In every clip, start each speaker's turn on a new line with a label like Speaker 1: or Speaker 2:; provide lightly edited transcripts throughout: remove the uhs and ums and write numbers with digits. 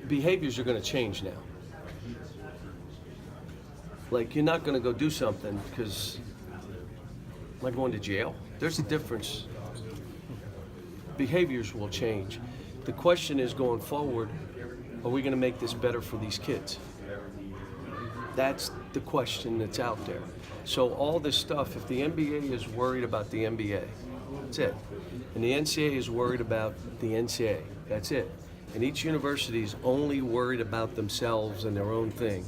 Speaker 1: behaviors are going to change now. Like, you're not going to go do something because, like, going to jail. There's a difference. Behaviors will change. The question is, going forward, are we going to make this better for these kids? That's the question that's out there. So all this stuff, if the NBA is worried about the NBA, that's it. And the NCAA is worried about the NCAA, that's it. And each university is only worried about themselves and their own thing.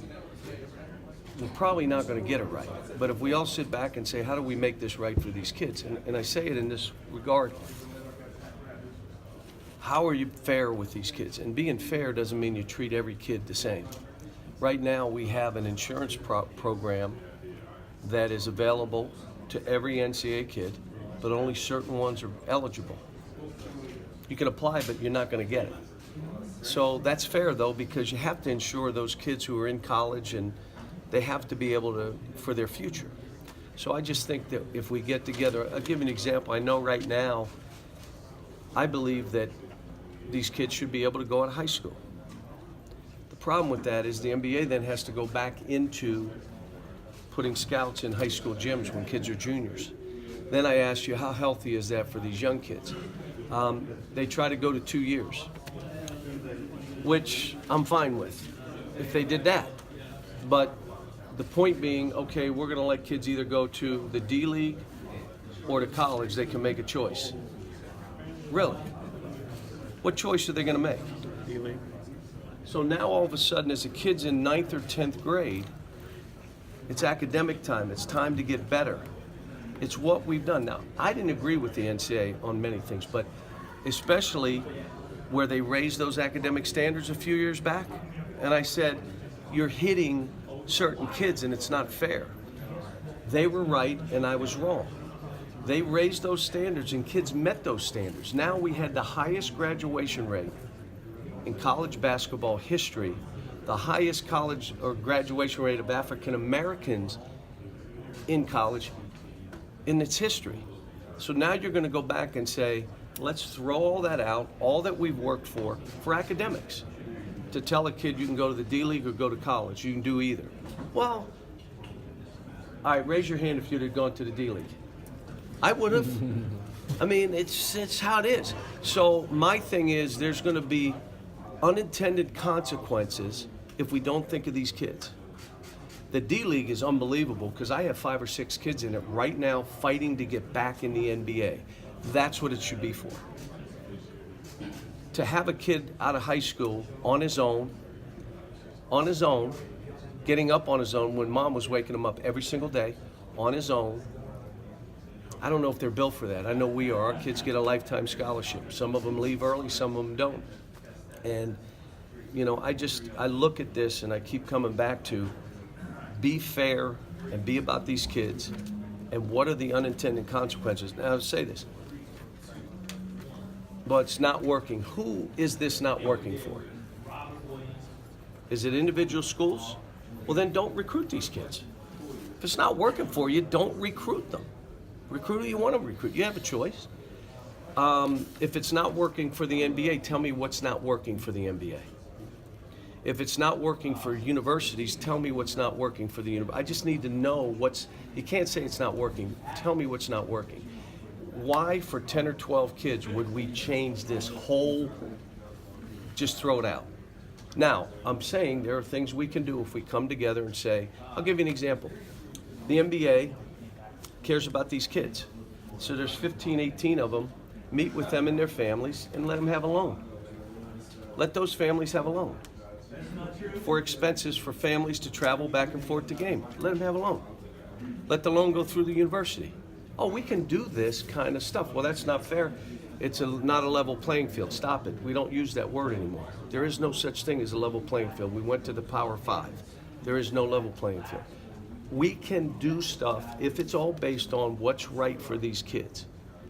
Speaker 1: We're probably not going to get it right. But if we all sit back and say, how do we make this right for these kids? And I say it in this regard. How are you fair with these kids? And being fair doesn't mean you treat every kid the same. Right now we have an insurance program that is available to every NCAA kid, but only certain ones are eligible. You can apply, but you're not going to get it. So that's fair, though, because you have to insure those kids who are in college, and they have to be able to, for their future. So I just think that if we get together, I'll give you an example. I know right now, I believe that these kids should be able to go out of high school. The problem with that is the NBA then has to go back into putting scouts in high school gyms when kids are juniors. Then I ask you, how healthy is that for these young kids? They try to go to 2 years, which I'm fine with if they did that. But the point being, okay, we're going to let kids either go to the D League or to college. They can make a choice. Really? What choice are they going to make?
Speaker 2: D League.
Speaker 1: So now all of a sudden, as a kid's in 9th or 10th grade, it's academic time. It's time to get better. It's what we've done. Now, I didn't agree with the NCAA on many things, but especially where they raised those academic standards a few years back. And I said, you're hitting certain kids and it's not fair. They were right and I was wrong. They raised those standards and kids met those standards. Now we had the highest graduation rate in college basketball history, the highest college or graduation rate of African Americans in college in its history. So now you're going to go back and say, let's throw all that out, all that we've worked for academics, to tell a kid you can go to the D League or go to college. You can do either. Well, all right, raise your hand if you'd have gone to the D League. I would have. I mean, it's how it is. So my thing is, there's going to be unintended consequences if we don't think of these kids. The D League is unbelievable because I have 5 or 6 kids in it right now fighting to get back in the NBA. That's what it should be for. To have a kid out of high school on his own, getting up on his own when mom was waking him up every single day, on his own. I don't know if they're built for that. I know we are. Our kids get a lifetime scholarship. Some of them leave early, some of them don't. And, you know, I look at this and I keep coming back to be fair and be about these kids. And what are the unintended consequences? Now, I'll say this. But it's not working. Who is this not working for? Is it individual schools? Well, then don't recruit these kids. If it's not working for you, don't recruit them. Recruit who you want to recruit. You have a choice. If it's not working for the NBA, tell me what's not working for the NBA. If it's not working for universities, tell me what's not working for the university. I just need to know you can't say it's not working. Tell me what's not working. Why for 10 or 12 kids would we change this whole, just throw it out? Now, I'm saying there are things we can do if we come together and say, I'll give you an example. The NBA cares about these kids. So there's 15, 18 of them. Meet with them and their families and let them have a loan. Let those families have a loan. For expenses for families to travel back and forth to game, let them have a loan. Let the loan go through the university. Oh, we can do this kind of stuff. Well, that's not fair. It's not a level playing field. Stop it. We don't use that word anymore. There is no such thing as a level playing field. We went to the Power 5. There is no level playing field. We can do stuff if it's all based on what's right for these kids.